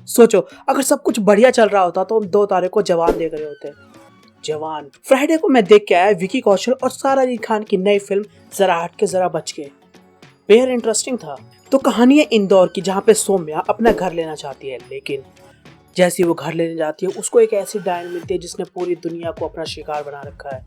सोचो अगर सब कुछ बढ़िया चल रहा होता तो हम 2 तारीख को जवान देख रहे होते। जवान फ्राइडे को मैं देख के आया विकी कौशल और सारा अली खान की नई फिल्म जरा हट के जरा बच के। बेहद इंटरेस्टिंग था। तो कहानी है इंदौर की जहाँ पे सौम्या अपना घर लेना चाहती है, लेकिन जैसे वो घर लेने जाती है उसको एक ऐसी डायन मिलती है जिसने पूरी दुनिया को अपना शिकार बना रखा है,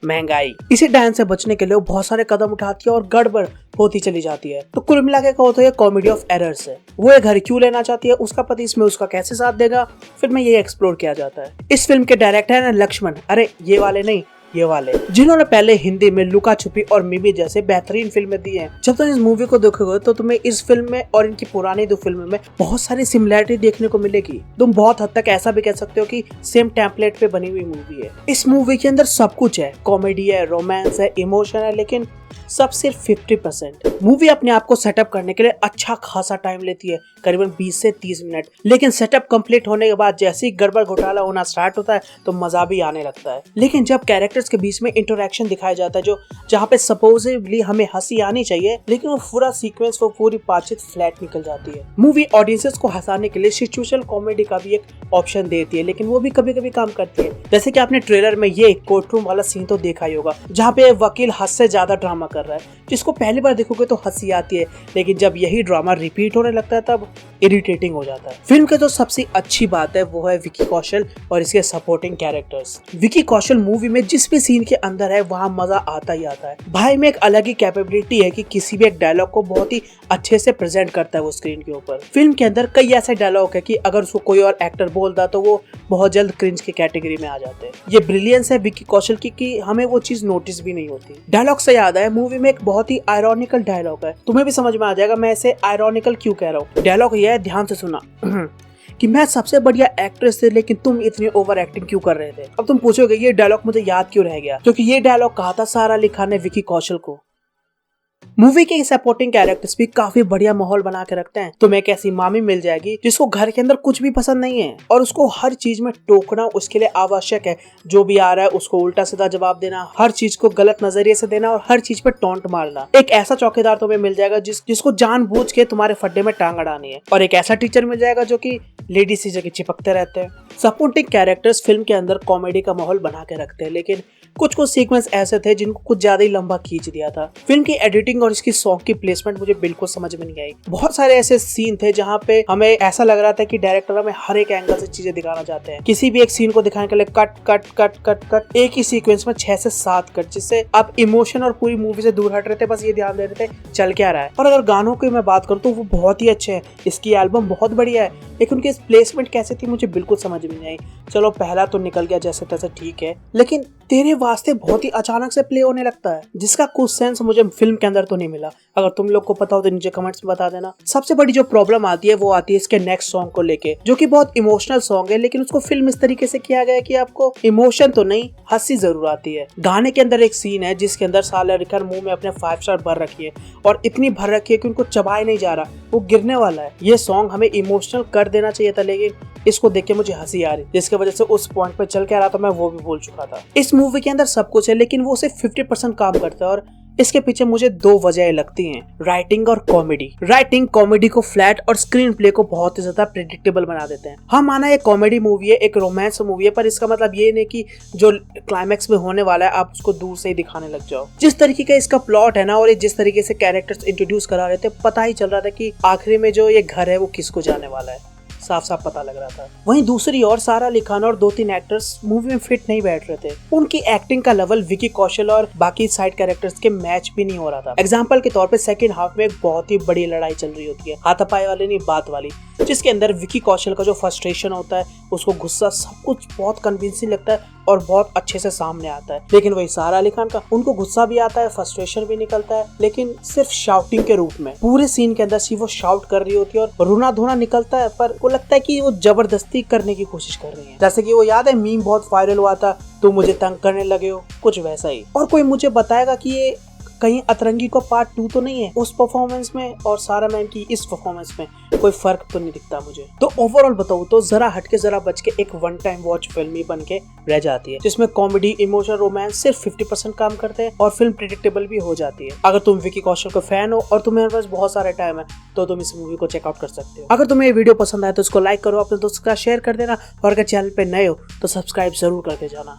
महंगाई। इसी डायन से बचने के लिए वो बहुत सारे कदम उठाती है और गड़बड़ होती चली जाती है। तो कुल मिला के कहो तो ये कॉमेडी ऑफ एरर्स है। वो ये घर क्यों लेना चाहती है, उसका पति इसमें उसका कैसे साथ देगा, फिर में ये एक्सप्लोर किया जाता है। इस फिल्म के डायरेक्टर है लक्ष्मण, अरे ये वाले नहीं, ये वाले जिन्होंने पहले हिंदी में लुका छुपी और मिमी जैसे बेहतरीन फिल्में दी हैं। जब तुम इस मूवी को देखोगे तो तुम्हें इस फिल्म में और इनकी पुरानी 2 फिल्मों में बहुत सारी सिमिलैरिटी देखने को मिलेगी। तुम बहुत हद तक ऐसा भी कह सकते हो कि सेम टेम्पलेट पे बनी हुई मूवी है। इस मूवी के अंदर सब कुछ है, कॉमेडी है, रोमांस है, इमोशन है, लेकिन सब सिर्फ 50%। मूवी अपने आप को सेटअप करने के लिए अच्छा खासा टाइम लेती है, करीबन 20 से 30 मिनट। लेकिन सेटअप कंप्लीट होने के बाद जैसे ही गड़बड़ घोटाला होना स्टार्ट होता है तो मजा भी आने लगता है। लेकिन जब कैरेक्टर्स के बीच में इंटरेक्शन दिखाया जाता है जो जहाँ पे सपोजिटली हमें हंसी आनी चाहिए, लेकिन वो पूरा सीक्वेंस, वो पूरी बातचीत फ्लैट निकल जाती है। मूवी ऑडियंसेस को हंसाने के लिए सिचुएशनल कॉमेडी का भी एक ऑप्शन देती है, लेकिन वो भी कभी कभी काम करती है। जैसे कि आपने ट्रेलर में ये कोर्ट रूम वाला सीन तो देखा ही होगा जहाँ पे वकील हद से ज्यादा ड्रामा कर रहा है, जिसको पहली बार देखोगे तो हंसी आती है, लेकिन जब यही ड्रामा रिपीट होने लगता है तब इरिटेटिंग हो जाता है। फिल्म के जो सबसे अच्छी बात है वो है विकी कौशल और इसके supporting characters. Vicky Kaushal movie में जिस भी सीन के अंदर है वहाँ मजा आता ही आता है। भाई में एक अलग ही कैपेबिलिटी है कि किसी भी एक डायलॉग को बहुत ही अच्छे से प्रेजेंट करता है वो स्क्रीन के ऊपर। फिल्म के अंदर कई ऐसे डायलॉग है कि अगर उसको कोई और एक्टर बोलता तो वो बहुत जल्द क्रिंज की कैटेगरी में आ जाते हैं। ये ब्रिलियंस है विकी कौशल की कि हमें वो चीज नोटिस भी नहीं होती। डायलॉग से याद है, मूवी में एक बहुत ही आयरॉनिकल डायलॉग है, तुम्हें भी समझ में आ जाएगा मैं इसे आयरॉनिकल क्यों कह रहा हूँ। डायलॉग ये है, ध्यान से सुना कि मैं सबसे बढ़िया एक्ट्रेस थे लेकिन तुम इतनी ओवर एक्टिंग क्यों कर रहे थे। अब तुम पूछोगे ये डायलॉग मुझे याद क्यों रह गया, क्योंकि ये डायलॉग कहा था सारा अली खान ने विकी कौशल को। मूवी के सपोर्टिंग कैरेक्टर्स भी काफी बढ़िया माहौल बना के रखते हैं। तुम्हें एक ऐसी मामी मिल जाएगी जिसको घर के अंदर कुछ भी पसंद नहीं है और उसको हर चीज में टोकना उसके लिए आवश्यक है। जो भी आ रहा है उसको उल्टा सीधा जवाब देना, हर चीज को गलत नजरिए से देना और हर चीज पे टॉन्ट मारना। एक ऐसा चौकीदार तुम्हें मिल जाएगा जिसको जानबूझ के तुम्हारे फड्डे में टांग अड़ानी है, और एक ऐसा टीचर मिल जाएगा जो कि लेडीज टीचर की चिपकते रहते हैं। सपोर्टिंग कैरेक्टर्स फिल्म के अंदर कॉमेडी का माहौल बना के रखते हैं, लेकिन कुछ सीक्वेंस ऐसे थे जिनको कुछ ज्यादा ही लंबा खींच दिया था। फिल्म की एडिटिंग और इसकी सॉन्ग की प्लेसमेंट मुझे बिल्कुल समझ में नहीं आई। बहुत सारे ऐसे सीन थे जहाँ पे हमें ऐसा लग रहा था कि डायरेक्टर हमें हर एक एंगल से चीजें दिखाना चाहते हैं। किसी भी एक सीन को दिखाने के लिए cut cut cut cut cut, एक ही सीक्वेंस में 6 से 7 कट, जिससे आप इमोशन और पूरी मूवी से दूर हट रहे थे, बस ये ध्यान दे रहे थे चल क्या रहा है। और अगर गानों की मैं बात करूँ तो वो बहुत ही अच्छे हैं, इसकी एल्बम बहुत बढ़िया है, लेकिन उनकी प्लेसमेंट कैसे थी मुझे बिल्कुल समझ में नहीं आई। चलो पहला तो निकल गया जैसे तैसे, ठीक है, लेकिन तेरे वास्ते बहुत ही अचानक से प्ले होने लगता है जिसका कुछ सेंस मुझे फिल्म के अंदर तो नहीं मिला। अगर तुम लोग को पता हो तो नीचे कमेंट्स में बता देना। सबसे बड़ी जो प्रॉब्लम आती है वो आती है इसके नेक्स्ट सॉन्ग को लेके, जो कि बहुत इमोशनल सॉन्ग है, लेकिन उसको फिल्म इस तरीके से किया गया है कि आपको इमोशन तो नहीं, हंसी जरूर आती है। गाने के अंदर एक सीन है जिसके अंदर सारा अली खान मुंह में अपने 5 स्टार भर रखी है और इतनी भर रखी है कि उनको चबाए नहीं जा रहा, वो गिरने वाला है। ये सॉन्ग हमें इमोशनल कर देना चाहिए था, लेकिन इसको देख के मुझे हंसी आ रही, जिसकी वजह से उस पॉइंट पे चल के आ रहा था मैं वो भी भूल चुका था। इस मूवी के अंदर सब कुछ है, लेकिन वो सिर्फ 50% काम करता है, और इसके पीछे मुझे 2 वजह लगती हैं, राइटिंग और कॉमेडी। राइटिंग कॉमेडी को फ्लैट और स्क्रीन प्ले को बहुत ही ज्यादा प्रेडिक्टेबल बना देते हैं। हम माना एक कॉमेडी मूवी है, एक रोमांस मूवी है, पर इसका मतलब ये नहीं कि जो क्लाइमैक्स में होने वाला है आप उसको दूर से ही दिखाने लग जाओ। जिस तरीके का इसका प्लॉट है ना, और जिस तरीके से कैरेक्टर्स इंट्रोड्यूस करा रहे थे, पता ही चल रहा था कि आखिरी में जो ये घर है वो किसको जाने वाला है, साफ साफ पता लग रहा था। वहीं दूसरी ओर सारा अली खान और 2-3 एक्टर्स मूवी में फिट नहीं बैठ रहे थे। उनकी एक्टिंग का लेवल विकी कौशल और बाकी साइड कैरेक्टर्स के मैच भी नहीं हो रहा था। एग्जांपल के तौर पे सेकंड हाफ में एक बहुत ही बड़ी लड़ाई चल रही होती है, हाथापाई वाली नहीं, बात वाली, जिसके अंदर विकी कौशल का जो फ्रस्ट्रेशन होता है, उसको गुस्सा, सब कुछ बहुत कन्विंसिंग लगता है और बहुत अच्छे से सामने आता है। लेकिन वही सारा अली खान का, उनको गुस्सा भी आता है, फ्रस्ट्रेशन भी निकलता है, लेकिन सिर्फ शाउटिंग के रूप में। पूरे सीन के अंदर सिर्फ वो शाउट कर रही होती है और रोना धोना निकलता है, पर वो लगता है कि वो जबरदस्ती करने की कोशिश कर रही है। जैसे कि वो याद है मीम बहुत वायरल हुआ था, तुम मुझे तंग करने लगे हो, कुछ वैसा ही। और कोई मुझे बताएगा कि ये कहीं अतरंगी को पार्ट 2 तो नहीं है उस परफॉर्मेंस में और सारा मैम की इस परफॉर्मेंस में कोई फर्क तो नहीं दिखता मुझे। तो ओवरऑल बताऊं तो जरा हटके जरा बच के एक वन टाइम वॉच फिल्म ही बन के रह जाती है, जिसमें कॉमेडी, इमोशन, रोमांस सिर्फ 50% काम करते हैं और फिल्म प्रेडिक्टेबल भी हो जाती है। अगर तुम विकी कौशल का फैन हो और तुम्हारे पास बहुत सारा टाइम है तो तुम इस मूवी को चेकआउट कर सकते हो। अगर तुम्हें ये वीडियो पसंद आए तो इसको लाइक करो, अपने दोस्तों के साथ शेयर कर देना और अगर चैनल पे नए हो तो सब्सक्राइब जरूर करके जाना।